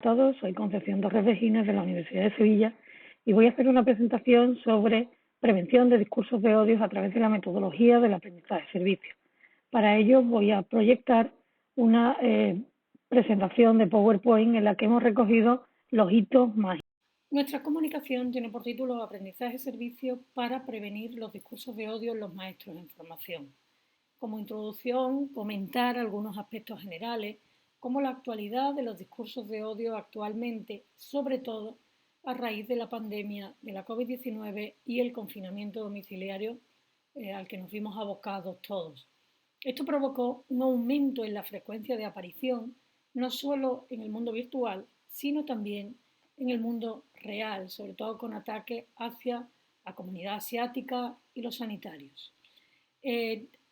todos, soy Concepción Torres de Gines de la Universidad de Sevilla y voy a hacer una presentación sobre prevención de discursos de odio a través de la metodología del aprendizaje-servicio. Para ello voy a proyectar una presentación de PowerPoint en la que hemos recogido los hitos más. Nuestra comunicación tiene por título Aprendizaje-Servicio para prevenir los discursos de odio en los maestros en formación. Como introducción, comentar algunos aspectos generales, como la actualidad de los discursos de odio actualmente, sobre todo a raíz de la pandemia de la COVID-19 y el confinamiento domiciliario al que nos vimos abocados todos. Esto provocó un aumento en la frecuencia de aparición, no solo en el mundo virtual, sino también en el mundo real, sobre todo con ataques hacia la comunidad asiática y los sanitarios.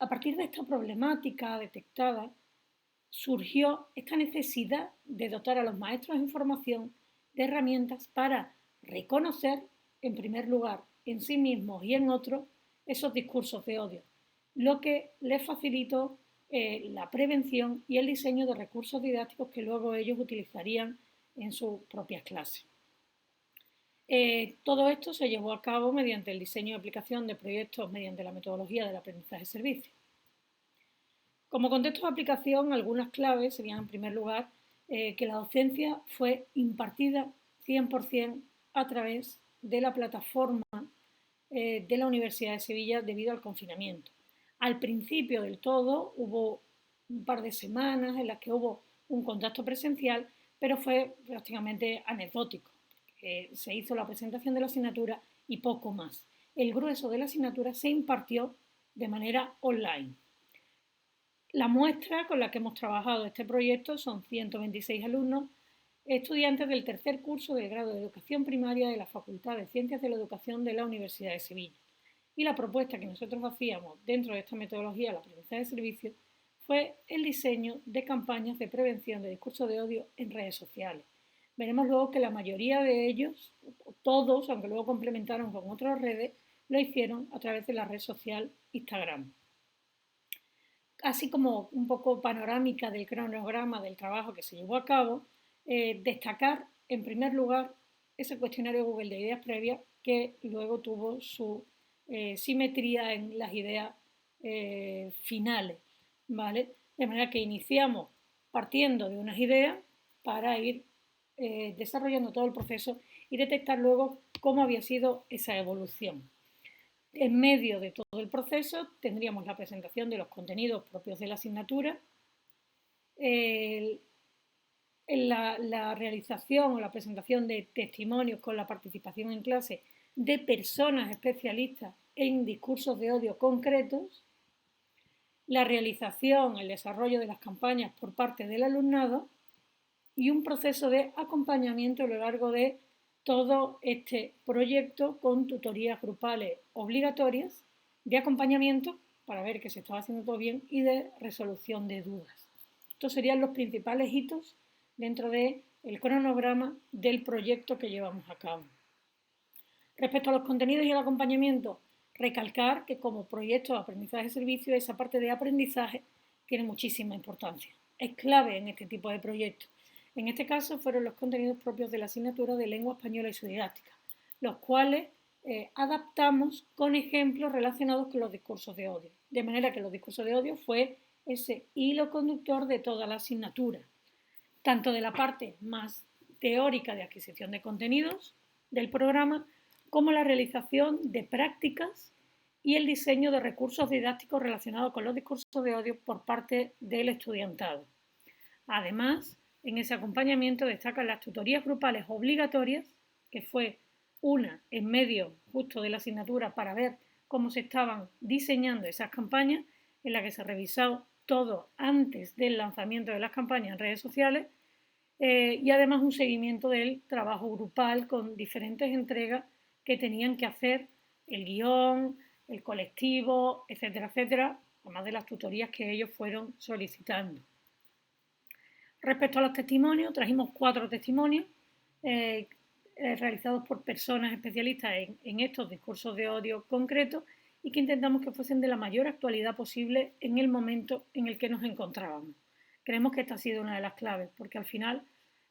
A partir de esta problemática detectada, surgió esta necesidad de dotar a los maestros en formación de herramientas para reconocer, en primer lugar, en sí mismos y en otros, esos discursos de odio, lo que les facilitó la prevención y el diseño de recursos didácticos que luego ellos utilizarían en sus propias clases. Todo esto se llevó a cabo mediante el diseño y aplicación de proyectos mediante la metodología del aprendizaje-servicio. Como contexto de aplicación, algunas claves serían, en primer lugar, que la docencia fue impartida 100% a través de la plataforma de la Universidad de Sevilla debido al confinamiento. Al principio del todo hubo un par de semanas en las que hubo un contacto presencial, pero fue prácticamente anecdótico. Se hizo la presentación de la asignatura y poco más. El grueso de la asignatura se impartió de manera online. La muestra con la que hemos trabajado este proyecto son 126 alumnos, estudiantes del tercer curso del grado de Educación Primaria de la Facultad de Ciencias de la Educación de la Universidad de Sevilla. Y la propuesta que nosotros hacíamos dentro de esta metodología del aprendizaje de servicio fue el diseño de campañas de prevención de discurso de odio en redes sociales. Veremos luego que la mayoría de ellos, todos, aunque luego complementaron con otras redes, lo hicieron a través de la red social Instagram. Así como un poco panorámica del cronograma del trabajo que se llevó a cabo, destacar en primer lugar ese cuestionario Google de ideas previas que luego tuvo su simetría en las ideas finales, ¿vale? De manera que iniciamos partiendo de unas ideas para ir desarrollando todo el proceso y detectar luego cómo había sido esa evolución. En medio de todo el proceso tendríamos la presentación de los contenidos propios de la asignatura, la realización o la presentación de testimonios con la participación en clase de personas especialistas en discursos de odio concretos, la realización, el desarrollo de las campañas por parte del alumnado y un proceso de acompañamiento a lo largo de todo este proyecto con tutorías grupales obligatorias de acompañamiento para ver que se estaba haciendo todo bien y de resolución de dudas. Estos serían los principales hitos dentro del cronograma del proyecto que llevamos a cabo. Respecto a los contenidos y el acompañamiento, recalcar que como proyecto de aprendizaje-servicio esa parte de aprendizaje tiene muchísima importancia. Es clave en este tipo de proyectos. En este caso fueron los contenidos propios de la asignatura de lengua española y su didáctica, los cuales adaptamos con ejemplos relacionados con los discursos de odio. De manera que los discursos de odio fue ese hilo conductor de toda la asignatura, tanto de la parte más teórica de adquisición de contenidos del programa, como la realización de prácticas y el diseño de recursos didácticos relacionados con los discursos de odio por parte del estudiantado. Además, en ese acompañamiento destacan las tutorías grupales obligatorias, que fue una en medio justo de la asignatura para ver cómo se estaban diseñando esas campañas, en la que se revisó todo antes del lanzamiento de las campañas en redes sociales y además un seguimiento del trabajo grupal con diferentes entregas que tenían que hacer el guión, el colectivo, etcétera, etcétera, además de las tutorías que ellos fueron solicitando. Respecto a los testimonios, trajimos 4 testimonios realizados por personas especialistas en estos discursos de odio concretos y que intentamos que fuesen de la mayor actualidad posible en el momento en el que nos encontrábamos. Creemos que esta ha sido una de las claves, porque al final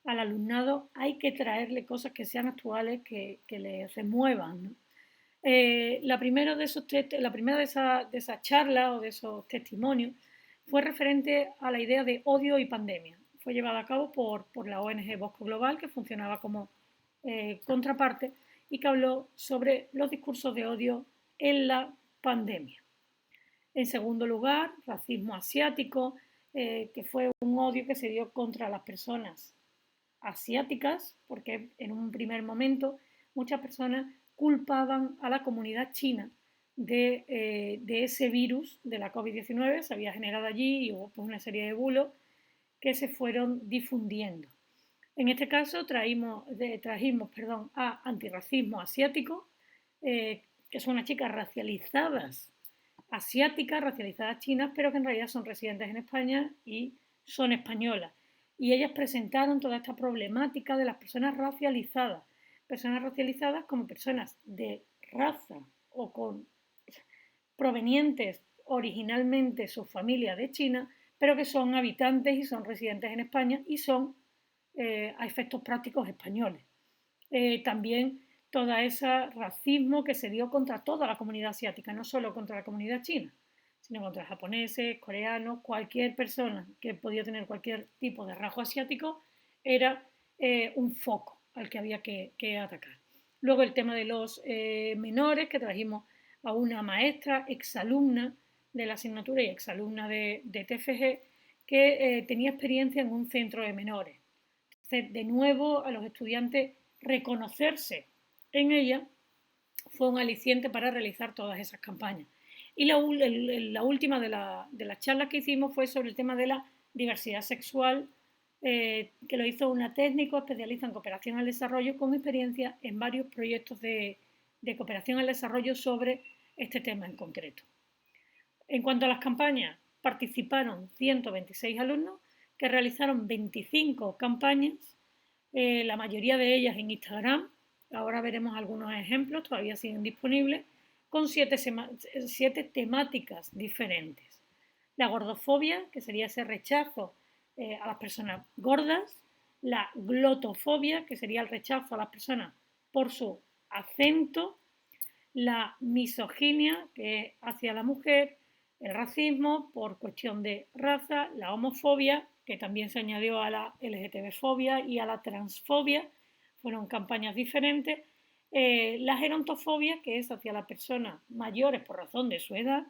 al alumnado hay que traerle cosas que sean actuales, que le remuevan, ¿no? La primera de esas charlas o de esos testimonios fue referente a la idea de odio y pandemia. Fue llevada a cabo por la ONG Bosco Global, que funcionaba como contraparte y que habló sobre los discursos de odio en la pandemia. En segundo lugar, racismo asiático, que fue un odio que se dio contra las personas asiáticas, porque en un primer momento muchas personas culpaban a la comunidad china de ese virus de la COVID-19, se había generado allí y hubo pues, una serie de bulos que se fueron difundiendo. En este caso trajimos a antirracismo asiático, que son unas chicas racializadas asiáticas, racializadas chinas, pero que en realidad son residentes en España y son españolas. Y ellas presentaron toda esta problemática de las personas racializadas como personas de raza o con provenientes originalmente su familia de China, pero que son habitantes y son residentes en España y son a efectos prácticos españoles. También todo ese racismo que se dio contra toda la comunidad asiática, no solo contra la comunidad china, sino contra japoneses, coreanos, cualquier persona que podía tener cualquier tipo de rasgo asiático era un foco al que había que atacar. Luego el tema de los menores, que trajimos a una maestra, exalumna de la asignatura y exalumna de TFG, que tenía experiencia en un centro de menores. Entonces, de nuevo, a los estudiantes reconocerse en ella fue un aliciente para realizar todas esas campañas. Y la última de las charlas que hicimos fue sobre el tema de la diversidad sexual, que lo hizo una técnico especialista en cooperación al desarrollo con experiencia en varios proyectos de cooperación al desarrollo sobre este tema en concreto. En cuanto a las campañas, participaron 126 alumnos que realizaron 25 campañas, la mayoría de ellas en Instagram. Ahora veremos algunos ejemplos, todavía siguen disponibles, con 7 temáticas diferentes. La gordofobia, que sería ese rechazo a las personas gordas. La glotofobia, que sería el rechazo a las personas por su acento. La misoginia, que es hacia la mujer. El racismo por cuestión de raza. La homofobia, que también se añadió a la LGTB-fobia y a la transfobia. Fueron campañas diferentes. La gerontofobia, que es hacia las personas mayores por razón de su edad.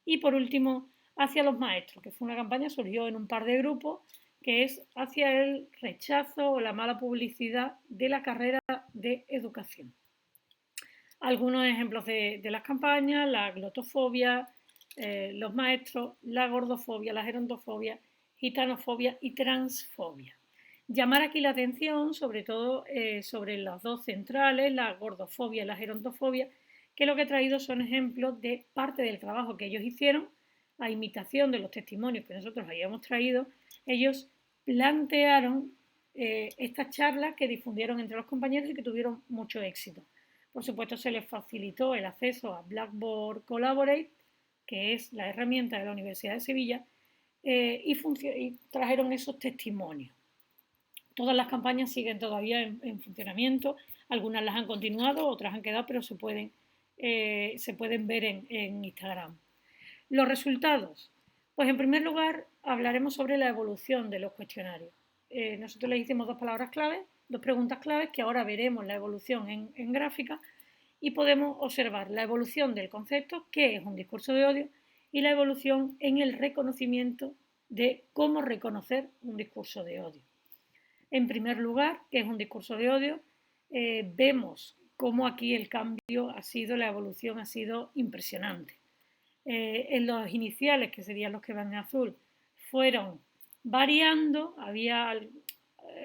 Y por último, hacia los maestros, que fue una campaña, surgió en un par de grupos, que es hacia el rechazo o la mala publicidad de la carrera de educación. Algunos ejemplos de las campañas: la glotofobia, los maestros, la gordofobia, la gerontofobia, gitanofobia y transfobia. Llamar aquí la atención sobre todo sobre las dos centrales, la gordofobia y la gerontofobia, que lo que he traído son ejemplos de parte del trabajo que ellos hicieron, a imitación de los testimonios que nosotros habíamos traído. Ellos plantearon estas charlas que difundieron entre los compañeros y que tuvieron mucho éxito. Por supuesto, se les facilitó el acceso a Blackboard Collaborate, que es la herramienta de la Universidad de Sevilla, y trajeron esos testimonios. Todas las campañas siguen todavía en funcionamiento, algunas las han continuado, otras han quedado, pero se pueden ver en Instagram. Los resultados. Pues en primer lugar hablaremos sobre la evolución de los cuestionarios. Nosotros les hicimos dos preguntas claves, que ahora veremos la evolución en gráfica, y podemos observar la evolución del concepto, qué es un discurso de odio, y la evolución en el reconocimiento de cómo reconocer un discurso de odio. En primer lugar, ¿qué es un discurso de odio? Vemos cómo aquí el cambio la evolución ha sido impresionante. En los iniciales, que serían los que van en azul, fueron variando, había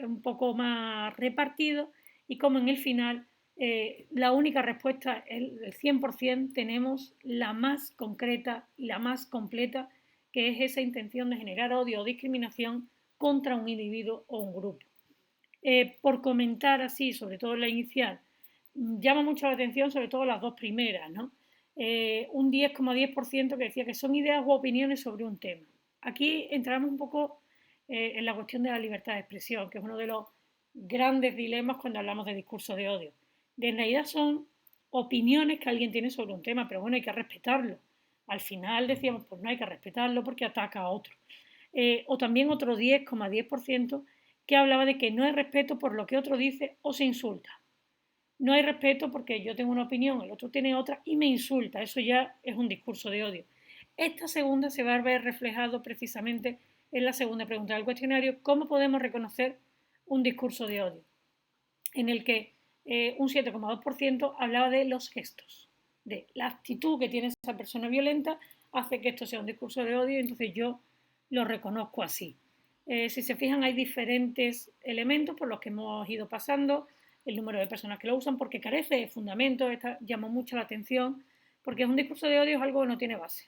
un poco más repartido, y como en el final la única respuesta, el 100%, tenemos la más concreta y la más completa, que es esa intención de generar odio o discriminación contra un individuo o un grupo. Por comentar así, sobre todo la inicial, llama mucho la atención sobre todo las dos primeras, ¿no? Un 10,10% que decía que son ideas u opiniones sobre un tema. Aquí entramos un poco en la cuestión de la libertad de expresión, que es uno de los grandes dilemas cuando hablamos de discurso de odio. En realidad son opiniones que alguien tiene sobre un tema, pero bueno, hay que respetarlo. Al final decíamos, pues no hay que respetarlo porque ataca a otro. O también otro 10,10% que hablaba de que no hay respeto por lo que otro dice o se insulta. No hay respeto porque yo tengo una opinión, el otro tiene otra y me insulta. Eso ya es un discurso de odio. Esta segunda se va a ver reflejado precisamente en la segunda pregunta del cuestionario, ¿cómo podemos reconocer un discurso de odio? En el que un 7,2% hablaba de los gestos, de la actitud que tiene esa persona violenta hace que esto sea un discurso de odio y entonces yo lo reconozco así. Si se fijan, hay diferentes elementos por los que hemos ido pasando, el número de personas que lo usan, porque carece de fundamento, llamó mucho la atención, porque es un discurso de odio, es algo que no tiene base,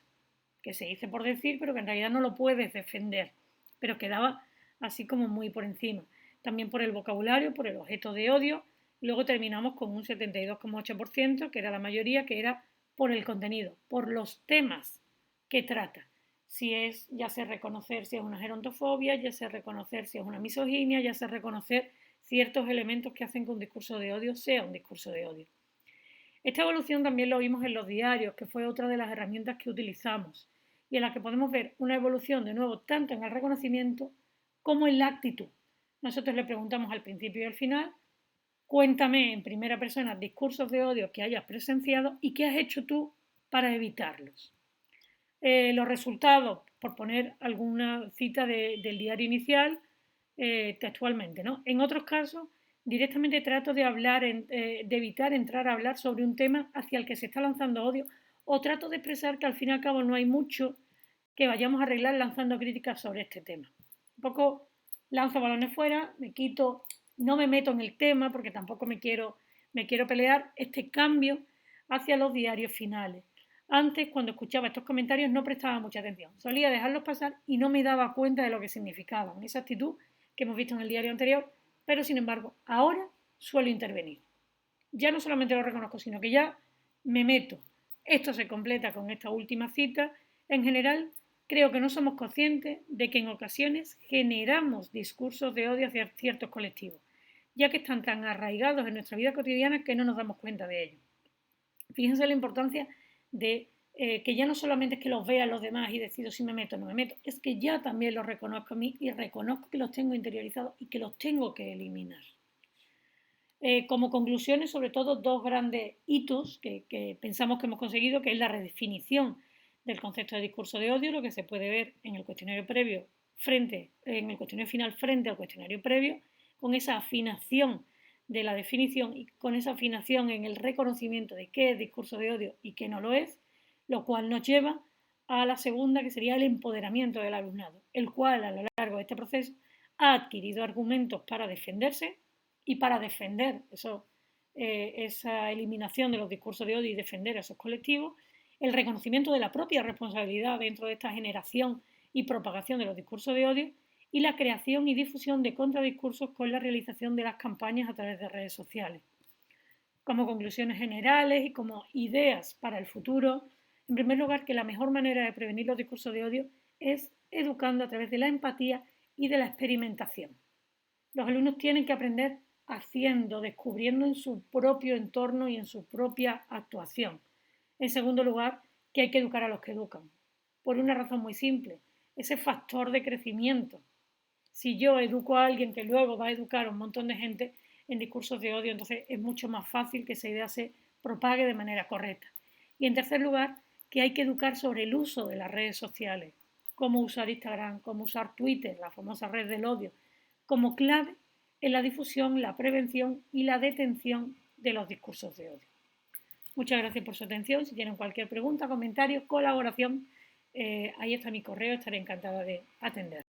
que se dice por decir, pero que en realidad no lo puedes defender, pero quedaba así como muy por encima. También por el vocabulario, por el objeto de odio. Luego terminamos con un 72,8%, que era la mayoría, que era por el contenido, por los temas que trata. Si es, ya sé reconocer si es una gerontofobia, ya sé reconocer si es una misoginia, ya sé reconocer ciertos elementos que hacen que un discurso de odio sea un discurso de odio. Esta evolución también lo vimos en los diarios, que fue otra de las herramientas que utilizamos y en la que podemos ver una evolución de nuevo tanto en el reconocimiento como en la actitud. Nosotros le preguntamos al principio y al final, cuéntame en primera persona discursos de odio que hayas presenciado y qué has hecho tú para evitarlos. Los resultados, por poner alguna cita del diario inicial, textualmente, ¿no? En otros casos, directamente trato de hablar, de evitar entrar a hablar sobre un tema hacia el que se está lanzando odio, o trato de expresar que al fin y al cabo no hay mucho que vayamos a arreglar lanzando críticas sobre este tema. Un poco lanzo balones fuera, me quito, no me meto en el tema porque tampoco me quiero pelear este cambio hacia los diarios finales. Antes, cuando escuchaba estos comentarios, no prestaba mucha atención. Solía dejarlos pasar y no me daba cuenta de lo que significaban. Esa actitud que hemos visto en el diario anterior, pero sin embargo, ahora suelo intervenir. Ya no solamente lo reconozco, sino que ya me meto. Esto se completa con esta última cita. En general, creo que no somos conscientes de que en ocasiones generamos discursos de odio hacia ciertos colectivos, ya que están tan arraigados en nuestra vida cotidiana que no nos damos cuenta de ello. Fíjense la importancia de que ya no solamente es que los vean los demás y decido si me meto o no me meto, es que ya también los reconozco a mí y reconozco que los tengo interiorizados y que los tengo que eliminar. Como conclusiones, sobre todo, dos grandes hitos que pensamos que hemos conseguido, que es la redefinición del concepto de discurso de odio, lo que se puede ver en el cuestionario previo en el cuestionario final frente al cuestionario previo, con esa afinación de la definición y con esa afinación en el reconocimiento de qué es discurso de odio y qué no lo es, lo cual nos lleva a la segunda, que sería el empoderamiento del alumnado, el cual a lo largo de este proceso ha adquirido argumentos para defenderse y para defender esa eliminación de los discursos de odio y defender a esos colectivos, el reconocimiento de la propia responsabilidad dentro de esta generación y propagación de los discursos de odio y la creación y difusión de contradiscursos con la realización de las campañas a través de redes sociales. Como conclusiones generales y como ideas para el futuro, en primer lugar, que la mejor manera de prevenir los discursos de odio es educando a través de la empatía y de la experimentación. Los alumnos tienen que aprender haciendo, descubriendo en su propio entorno y en su propia actuación. En segundo lugar, que hay que educar a los que educan, por una razón muy simple, ese factor de crecimiento. Si yo educo a alguien que luego va a educar a un montón de gente en discursos de odio, entonces es mucho más fácil que esa idea se propague de manera correcta. Y en tercer lugar, que hay que educar sobre el uso de las redes sociales, cómo usar Instagram, cómo usar Twitter, la famosa red del odio, como clave en la difusión, la prevención y la detención de los discursos de odio. Muchas gracias por su atención. Si tienen cualquier pregunta, comentario, colaboración, ahí está mi correo, estaré encantada de atender.